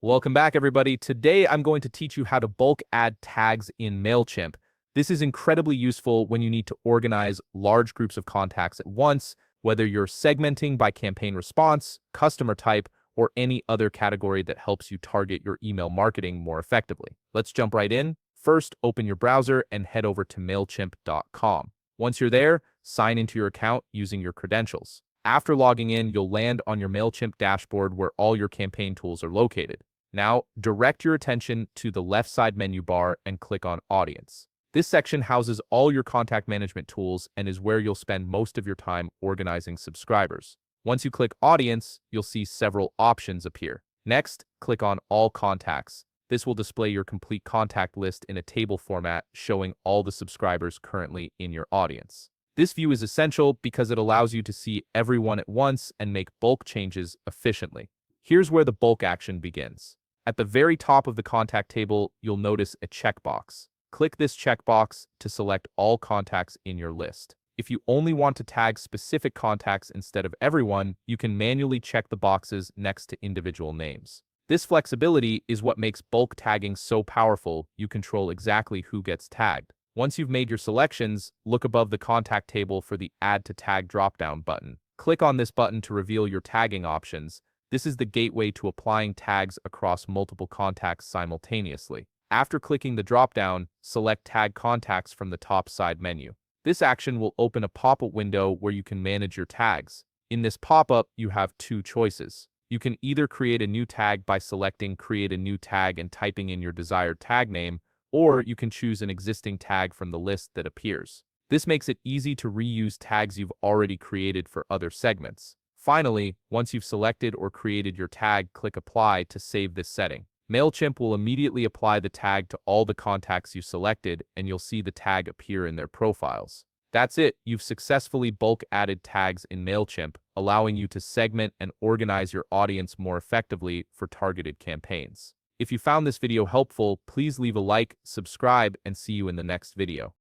Welcome back, everybody. Today, I'm going to teach you how to bulk add tags in Mailchimp. This is incredibly useful when you need to organize large groups of contacts at once, whether you're segmenting by campaign response, customer type, or any other category that helps you target your email marketing more effectively. Let's jump right in. First, open your browser and head over to Mailchimp.com. Once you're there, sign into your account using your credentials. After logging in, you'll land on your Mailchimp dashboard where all your campaign tools are located. Now, direct your attention to the left side menu bar and click on Audience. This section houses all your contact management tools and is where you'll spend most of your time organizing subscribers. Once you click Audience, you'll see several options appear. Next, click on All Contacts. This will display your complete contact list in a table format showing all the subscribers currently in your audience. This view is essential because it allows you to see everyone at once and make bulk changes efficiently. Here's where the bulk action begins. At the very top of the contact table, you'll notice a checkbox. Click this checkbox to select all contacts in your list. If you only want to tag specific contacts instead of everyone, you can manually check the boxes next to individual names. This flexibility is what makes bulk tagging so powerful. You control exactly who gets tagged. Once you've made your selections, look above the contact table for the Add to Tag drop-down button. Click on this button to reveal your tagging options. This is the gateway to applying tags across multiple contacts simultaneously. After clicking the drop-down, select Tag Contacts from the top side menu. This action will open a pop-up window where you can manage your tags. In this pop-up, you have two choices. You can either create a new tag by selecting Create a New Tag and typing in your desired tag name, or you can choose an existing tag from the list that appears. This makes it easy to reuse tags you've already created for other segments. Finally, once you've selected or created your tag, click Apply to save this setting. Mailchimp will immediately apply the tag to all the contacts you selected, and you'll see the tag appear in their profiles. That's it. You've successfully bulk added tags in Mailchimp, allowing you to segment and organize your audience more effectively for targeted campaigns. If you found this video helpful, please leave a like, subscribe, and see you in the next video.